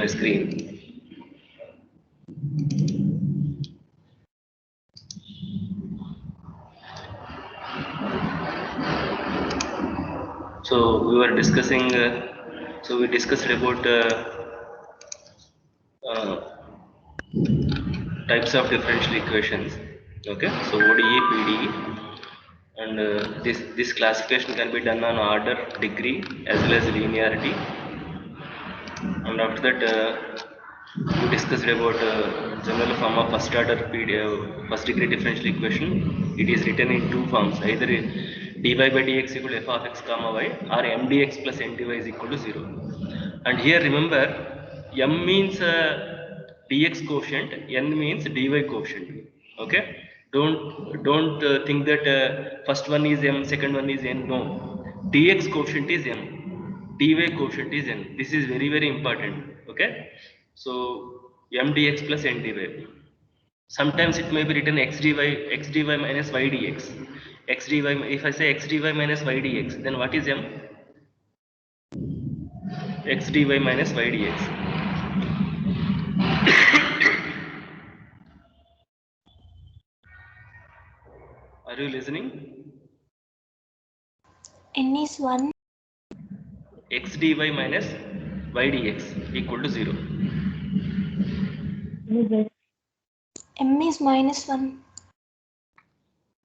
my screen. So we were discussing. So we discussed about types of differential equations. Okay. So ODE, PDE, and this classification can be done on order, degree, as well as linearity. And after that, we discussed about general form of first order first degree differential equation. It is written in two forms, either dy by dx equal to f of x comma y, or mdx plus ndy is equal to 0. And here remember, m means dx quotient, n means dy quotient. Okay, don't think that first one is m, second one is n. No, dx quotient is m, dy quotient is n. This is very important. Okay, so m dx plus n dy. Sometimes it may be written x dy minus y dx. X dy, if I say x dy minus y dx, then what is m? X dy minus y dx. Are you listening? N is 1. X dy minus y dx equal to 0. M is minus 1.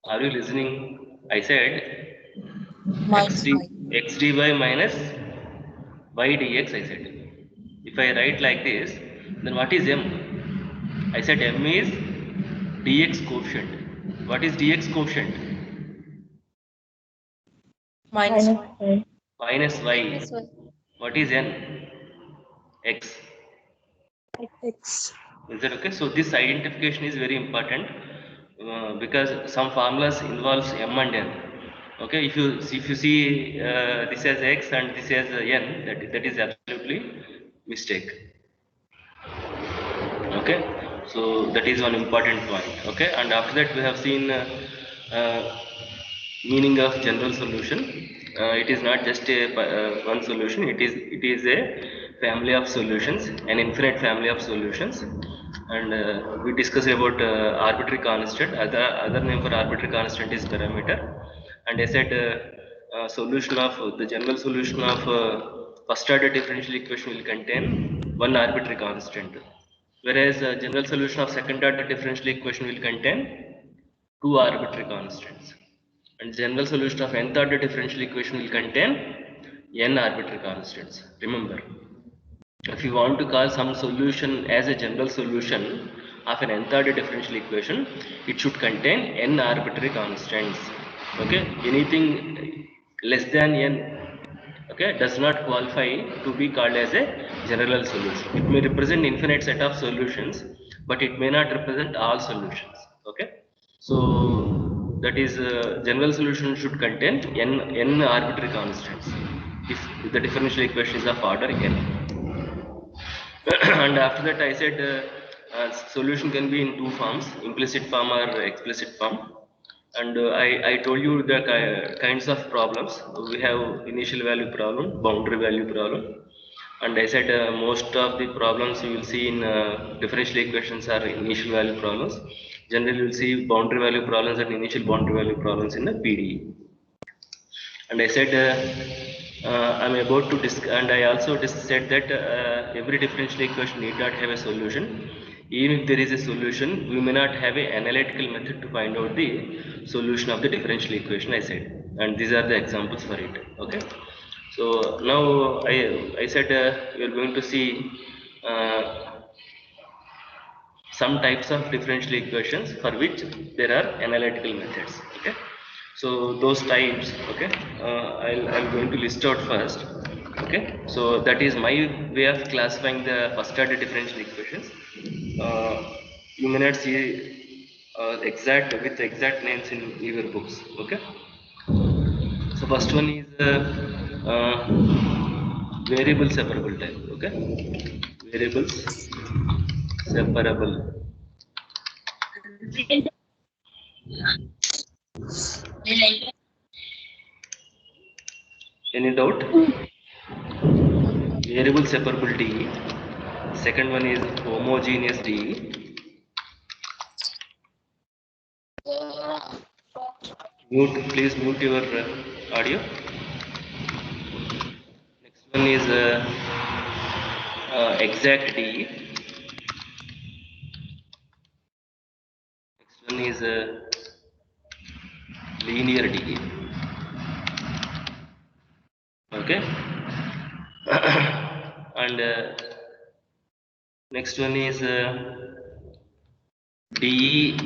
Are you listening? I said x dy minus y dx. I said, if I write like this, then what is m? I said m is dx quotient. What is dx quotient? Minus y. Minus y. What is n? X. X. Is that okay? So this identification is very important because some formulas involves m and n. Okay, if you see this as x and this as n, that is absolutely mistake. Okay, so that is one important point. Okay, and after that we have seen meaning of general solution. It is not just a one solution. It is a family of solutions, an infinite family of solutions. And we discussed about arbitrary constant. Other name for arbitrary constant is parameter. And I said solution of the general solution of first order differential equation will contain one arbitrary constant, whereas general solution of second order differential equation will contain two arbitrary constants, and general solution of nth order differential equation will contain n arbitrary constants. Remember, if you want to call some solution as a general solution of an nth order differential equation, it should contain n arbitrary constants. Okay, anything less than n, okay, does not qualify to be called as a general solution. It may represent infinite set of solutions, but it may not represent all solutions. Okay, so that is general solution should contain n arbitrary constants if the differential equation is of order n. And after that I said solution can be in two forms, implicit form or explicit form. And I told you the kinds of problems. We have initial value problem, boundary value problem, and I said most of the problems you will see in differential equations are initial value problems. Generally you will see boundary value problems and initial boundary value problems in the PDE. And I said I'm about to and I also said that every differential equation need not have a solution. Even if there is a solution, we may not have an analytical method to find out the solution of the differential equation, I said, and these are the examples for it. Okay, so now I said we are going to see some types of differential equations for which there are analytical methods. Okay, so those types, okay, I'm going to list out first. Okay, so that is my way of classifying the first order differential equations. You may not see exact names in your books. Okay, so first one is variable separable type. Okay, variables separable. Any doubt? Variable separability second one is homogeneous DE. Please mute your audio. Next one is exact DE. Next one is linear DE. Okay. And next one is DE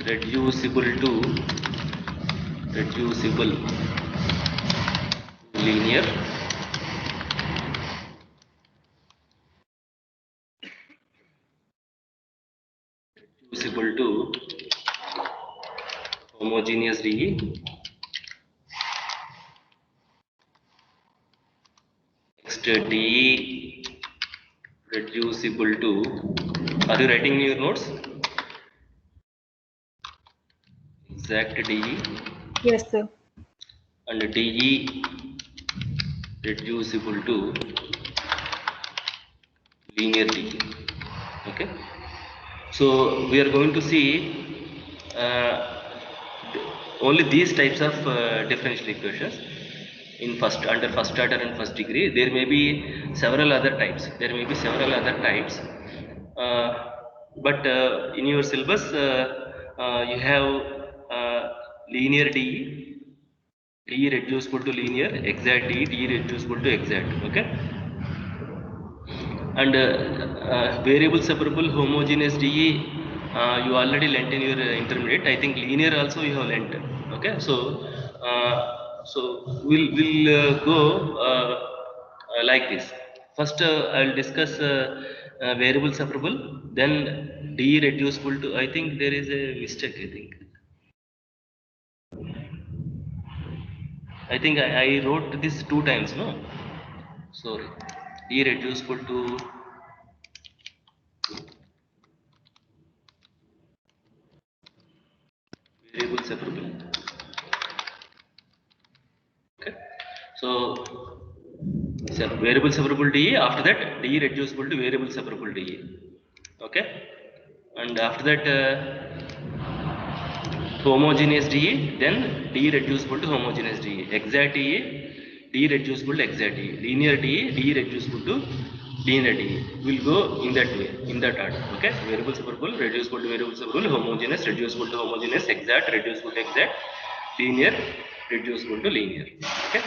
reducible to linear. Reducible to homogeneous DE. Next DE reducible to, are you writing your notes? Exact DE. Yes, sir. And DE reducible to linear DE. Okay. So we are going to see only these types of differential equations in under first order and first degree. There may be several other types. But in your syllabus you have linear DE, DE reducible to linear, exact DE, DE reducible to exact. Okay. And variable separable homogeneous DE you already learnt in your intermediate. I think linear also you have learnt. Okay. So we'll go like this. First I'll discuss variable separable, then DE reducible to, I think there is a mistake. I think I wrote this 2 times, no? Sorry. DE reducible to variable separable. Okay. So variable separable DE, after that DE reducible to variable separable DE. Okay. And after that homogeneous DE, then DE reducible to homogeneous DE. Exact DE, DE reducible to exact DE. Linear DE, DE reducible to linear DE. We'll go in that way, in that order. Okay. Variable separable, reducible to variable separable, homogeneous, reducible to homogeneous, exact, reducible to exact, linear, reducible to linear. Okay.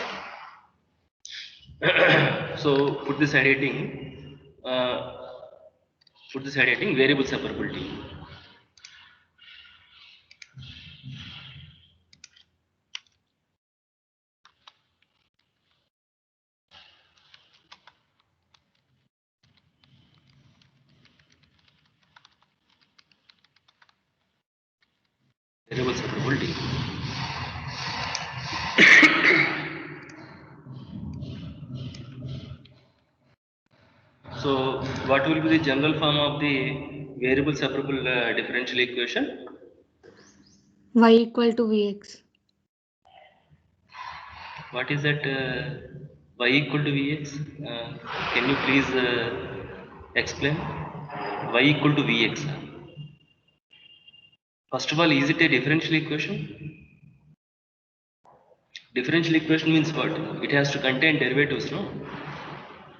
So put this heading, variable separability. Variable separability. So what will be the general form of the variable separable differential equation? Y equal to Vx. What is that y equal to Vx? Can you please explain? Y equal to Vx. First of all, is it a differential equation? Differential equation means what? It has to contain derivatives, no?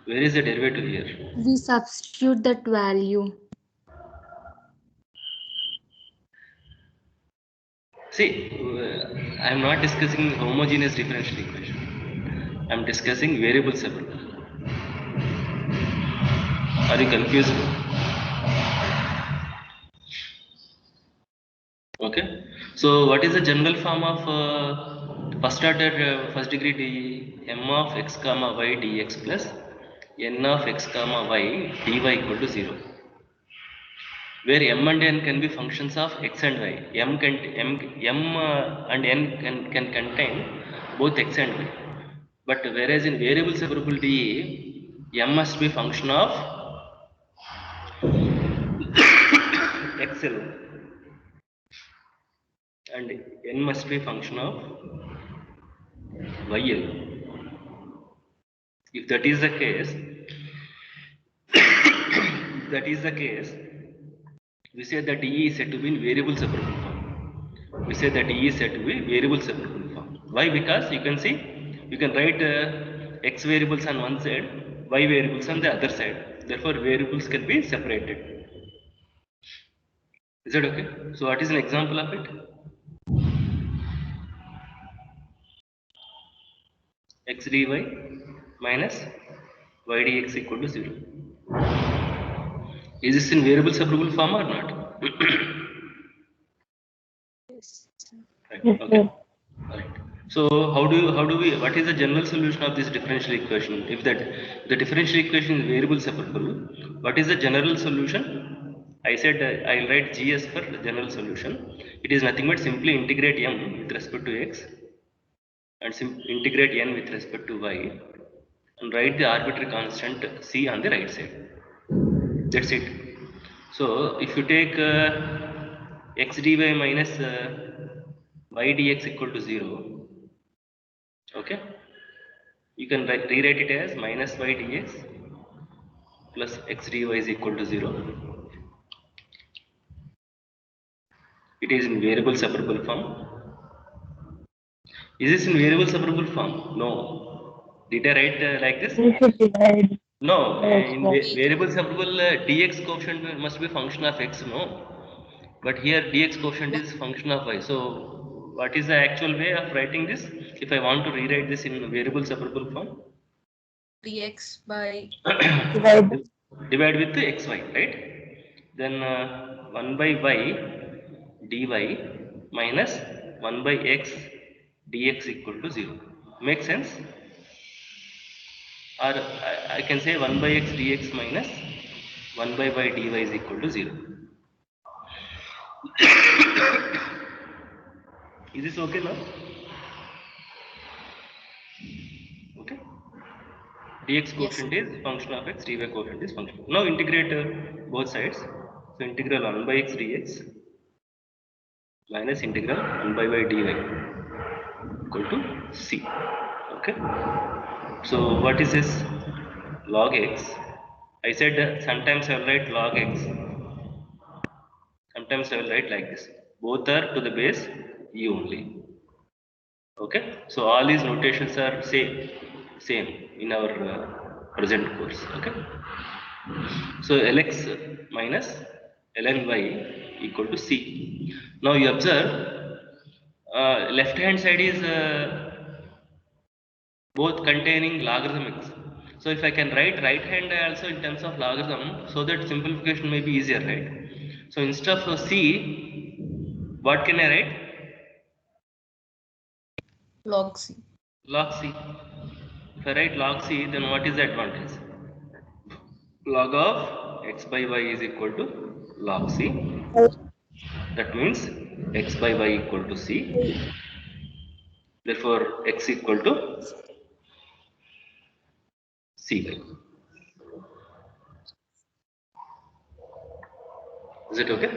Where is the derivative here? We substitute that value. See, I am not discussing homogeneous differential equation. I am discussing variable separable. Are you confused? Okay. So what is the general form of first order first degree DE? M of x comma y dx plus n of x comma y dy equal to 0. Where m and n can be functions of x and y. M and n can contain both x and y. But whereas in variable separable DE, m must be function of x alone, and n must be function of y alone. If that is the case, that is the case, we say that E is said to be in variable separable form. We say that E is said to be variable separable form. Why? Because you can see, you can write x variables on one side, y variables on the other side. Therefore, variables can be separated. Is that okay? So, what is an example of it? X dy minus y dx equal to 0. Is this in variable separable form or not? Yes. Right. Yes, Okay. sir. Right. So what is the general solution of this differential equation? If the differential equation is variable separable, what is the general solution? I said I'll write GS for the general solution. It is nothing but simply integrate m with respect to x and integrate n with respect to y and write the arbitrary constant c on the right side. That's it. So if you take x dy minus y dx equal to 0, okay, you can rewrite it as minus y dx plus x dy is equal to 0. It is in variable separable form. Is this in variable separable form? No. Did I write like this? We should divide No. x In by variable separable, dx coefficient must be function of x. No. But here dx coefficient is function of y. So what is the actual way of writing this? If I want to rewrite this in variable separable form, dx by divide divide with the xy, right? Then 1 by y dy minus 1 by x dx equal to 0. Make sense? Or I can say 1 by x dx minus 1 by y dy is equal to 0. Is this okay now? Okay. Dx coefficient is function of x, dy coefficient is function. Now integrate both sides. So integral 1 by x dx minus integral 1 by y dy equal to c. Okay. So what is this? Log x. I said sometimes I will write log x. Sometimes I will write like this. Both are to the base e only. Okay. So all these notations are same in our present course. Okay. So Lx minus lny equal to c. Now you observe left hand side is both containing logarithmics. So if I can write right hand also in terms of logarithm, so that simplification may be easier, right? So instead of c, what can I write? log c. Log c. If I write log c, then what is the advantage? Log of x by y is equal to log c. That means x by y equal to c. Therefore, x equal to c. Is it okay?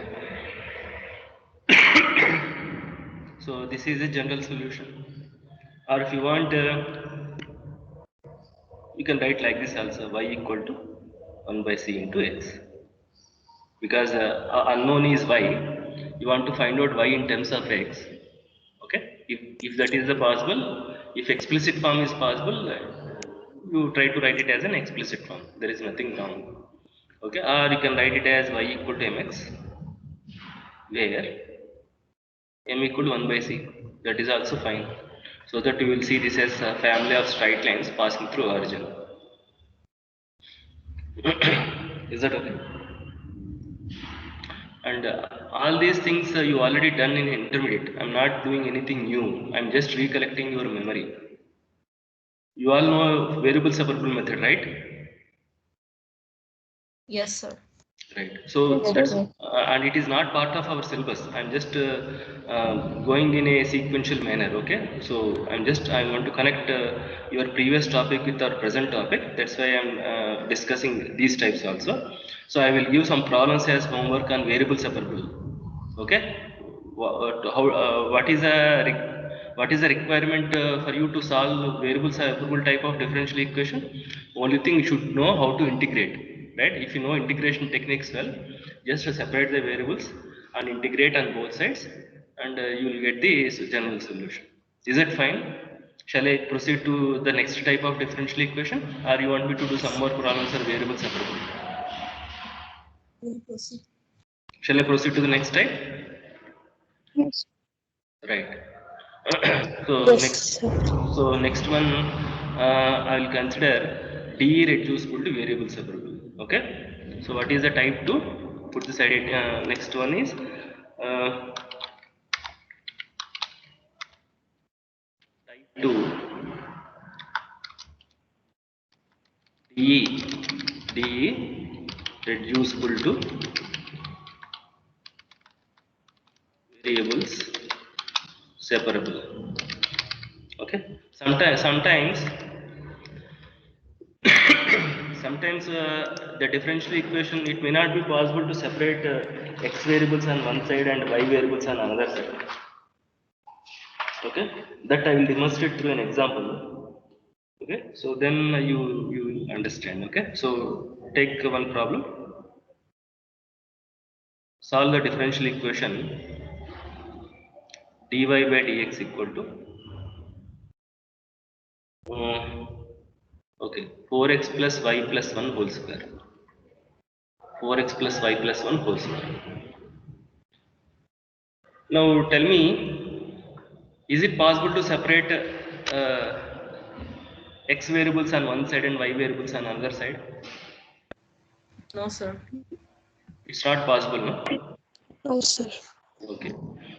So this is a general solution. Or if you want, you can write like this also: y equal to 1 by c into x. Because unknown is y, you want to find out y in terms of x. Okay, if that is the possible, if explicit form is possible, you try to write it as an explicit form. There is nothing wrong. Okay, or you can write it as y equal to mx, where m equal to 1 by c. That is also fine. So that you will see this as a family of straight lines passing through origin. Is that okay? And all these things you already done in intermediate. I'm not doing anything new. I'm just recollecting your memory. You all know variable separable method, right? Yes, sir. Right. So Yes, that's sir. and it is not part of our syllabus. I'm just going in a sequential manner. Okay. So I want to connect your previous topic with our present topic. That's why I'm discussing these types also. So I will give some problems as homework on variable separable. Okay. What is the requirement for you to solve variable separable type of differential equation? Only thing you should know how to integrate. right? If you know integration techniques well, just separate the variables and integrate on both sides, and you will get the general solution. Is it fine? Shall I proceed to the next type of differential equation, or you want me to do some more problems or variable separately? We'll proceed. Shall I proceed to the next type? Yes. Right. So Yes. next one, I will consider D reducible to variable separable. Okay. So what is the type 2? Put this idea. Next one is type 2 D reducible to variables separable. Okay. Sometimes the differential equation, it may not be possible to separate x variables on one side and y variables on another side. Okay, that I will demonstrate through an example. Okay, so then you will understand. Okay, so take one problem. Solve the differential equation dy by dx equal to okay 4x plus y plus 1 whole square. 4x plus y plus 1 whole square. Now tell me, is it possible to separate x variables on one side and y variables on another side? No, sir. It's not possible, no? No, sir. Okay.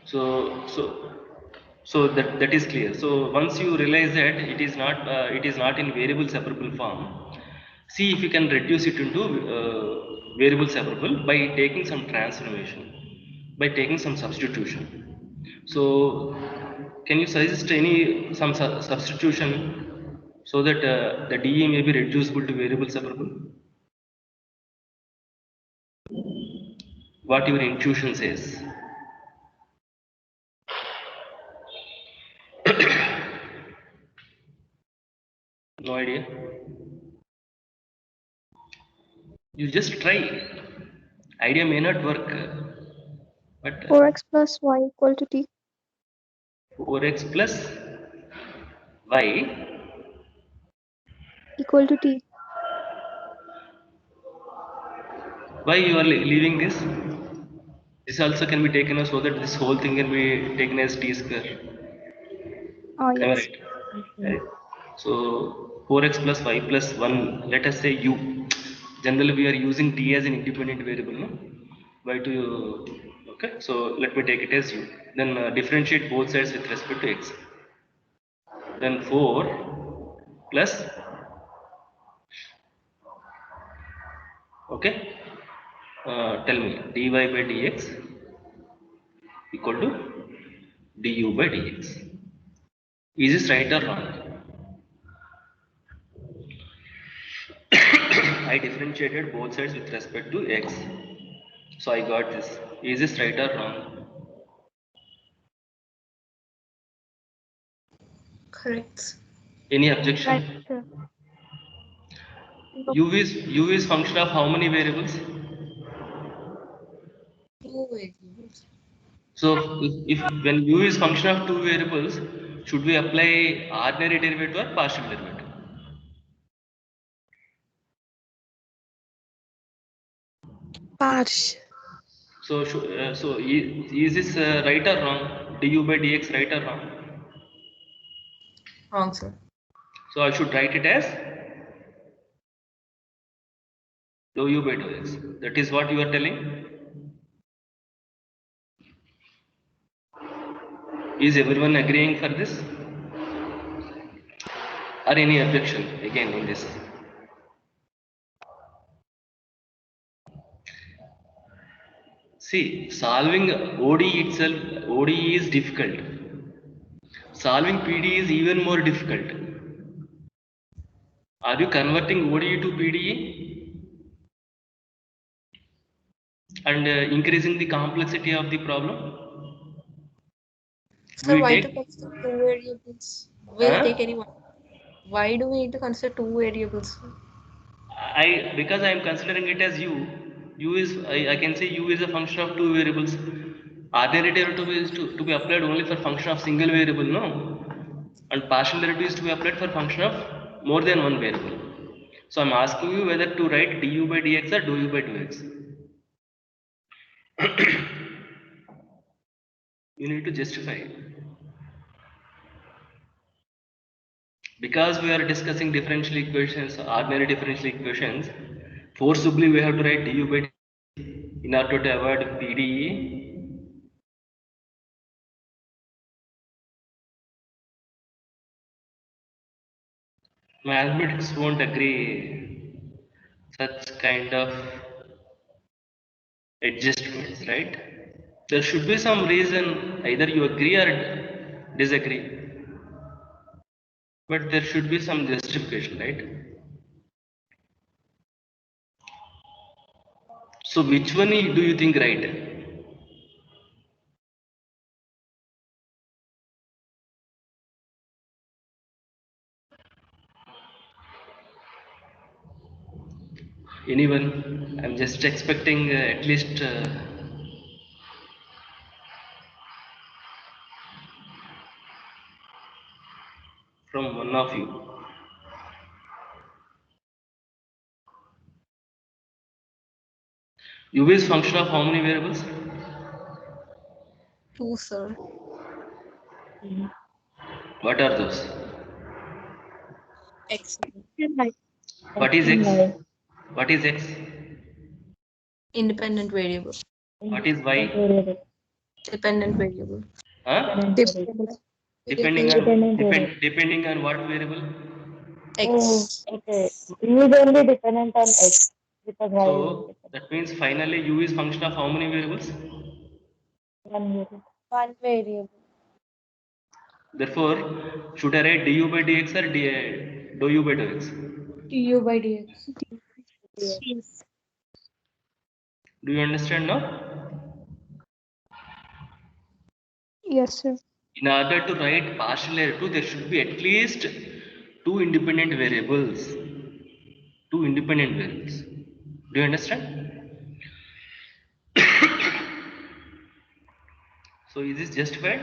So that is clear. So once you realize that it is not in variable separable form, see if you can reduce it into variable separable by taking some transformation, by taking some substitution. So can you suggest some substitution so that the DE may be reducible to variable separable? What your intuition says? No idea. You just try. Idea may not work, but 4x plus y equal to t. 4x plus y. Equal to t. Why you are leaving this? This also can be taken as so that this whole thing can be taken as t square. Ah, Am I yes. right? Right. So 4x plus y plus 1, let us say u. Generally we are using t as an independent variable, no? Why to okay? So let me take it as u. Then differentiate both sides with respect to x. Then 4 plus okay. Tell me dy by dx equal to du by dx. Is this right or wrong? I differentiated both sides with respect to x. So I got this. Is this right or wrong? Correct. Any Right, objection? sir. U is function of how many variables? Two variables. So if when u is function of two variables, should we apply ordinary derivative or partial derivative? Partial. So is this right or wrong? Du by dx right or wrong? Wrong, sir. So I should write it as dou u by dou x. That is what you are telling. Is everyone agreeing for this? Or any objection again in this? See, solving ODE itself, ODE is difficult. Solving PD is even more difficult. Are you converting ODE to PDE and increasing the complexity of the problem? Sir, We why to take consider two variables? We'll take any one. Why do we need to consider two variables? because I am considering it as u is I can say u is a function of two variables. Ordinary derivative is to be applied only for function of single variable, no, and partial derivative is to be applied for function of more than one variable. So I'm asking you whether to write du by dx or du by dx. You need to justify it. Because we are discussing differential equations, ordinary differential equations, forcibly we have to write du by dx in order to avoid PDE. Mathematics won't agree such kind of adjustments, right? There should be some reason, either you agree or disagree, but there should be some justification, right? So which one do you think right? Anyone? I'm just expecting at least from one of you. U is function of how many variables? 2, sir. What are those? X. What is x? What is x? Independent variable. What is y? Dependent variable. Huh? Depending on depending on what variable? X. Okay. U is only dependent on X because Y is So that means finally u is function of how many variables? one variable. One variable. Therefore, should I write du by dx or dou u by dx? du by dx. Yes. Do you understand now? Yes, sir. In order to write partial derivative, there should be at least two independent variables. Two independent variables. Do you understand? So is this justified?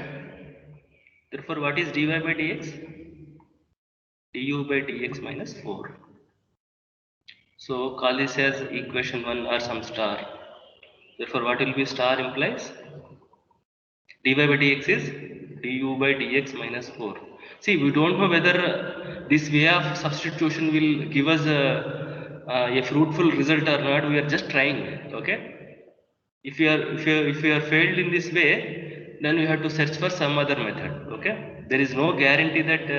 Therefore, what is dy by dx? Du by dx minus 4. So call this as equation 1 or some star. Therefore, what will be star implies? Dy by dx is du by dx minus 4. See, we don't know whether this way of substitution will give us a fruitful result or not. We are just trying. Okay. If you are failed in this way, then we have to search for some other method. Okay. There is no guarantee that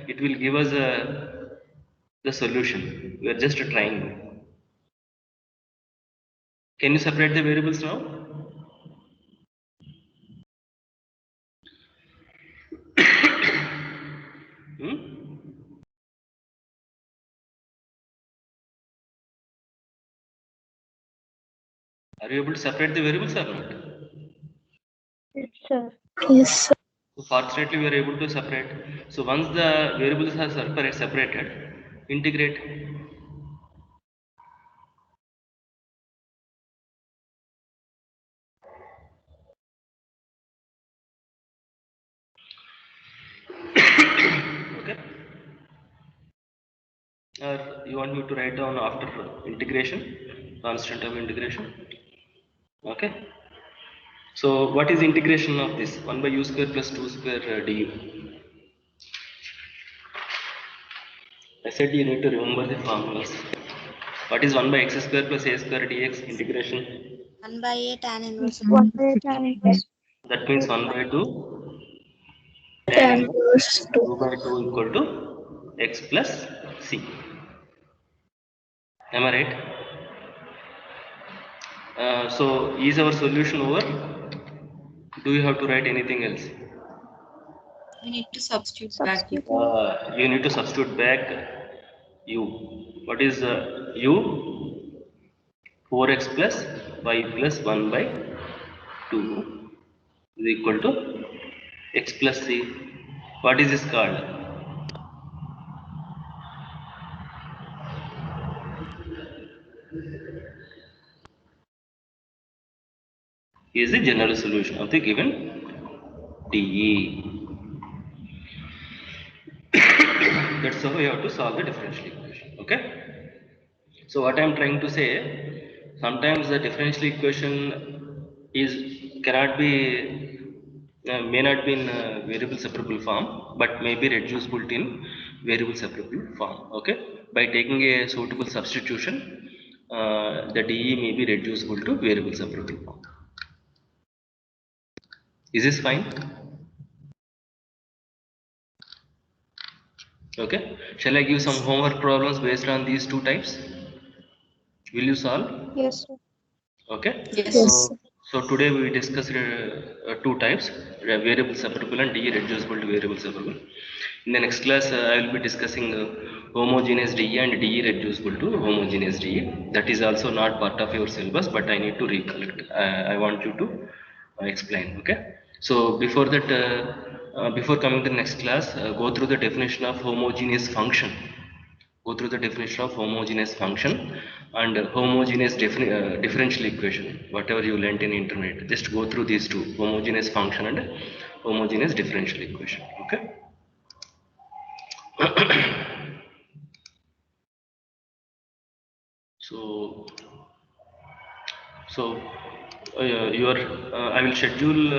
it will give us the solution. We are just trying. Can you separate the variables now? Hmm? Are you able to separate the variables or not? Yes, sir. Yes, sir. So fortunately, we are able to separate. So once the variables are separated, integrate. Okay. Or you want me to write down after integration, constant term integration. Okay. So what is integration of this? 1 by u square plus 2 square du. I said you need to remember the formulas. What is 1 by x square plus a square dx integration? 1 by A tan inverse. 1 by tan inverse. That means 1 by 2 tan Tan inverse inverse 2. 2 by 2 equal to x plus c. Am I right? So is our solution over? Do you have to write anything else? We need to substitute back. Substitute. You need to substitute back u. What is u? 4x plus y plus 1 by 2 is equal to x plus c. What is this called? is the general solution of the given DE. That's how we have to solve the differential equation. Okay. So what I am trying to say, sometimes the differential equation is cannot be may not be in variable separable form, but may be reducible in variable separable form. Okay, by taking a suitable substitution, the DE may be reducible to variable separable form. Is this fine? Okay, shall I give some homework problems based on these two types? Will you solve? Yes, sir. Okay. Yes. Yes. So today we discussed two types, variable separable and DE reducible to variable separable. In the next class, I will be discussing homogeneous DE and DE reducible to homogeneous DE. That is also not part of your syllabus, but I need to recollect. I want you to explain. Okay. So before that, before coming to the next class, go through the definition of homogeneous function. Go through the definition of homogeneous function and homogeneous differential equation, whatever you learnt in intermediate. Just go through these two, homogeneous function and homogeneous differential equation. Okay. So so your I will schedule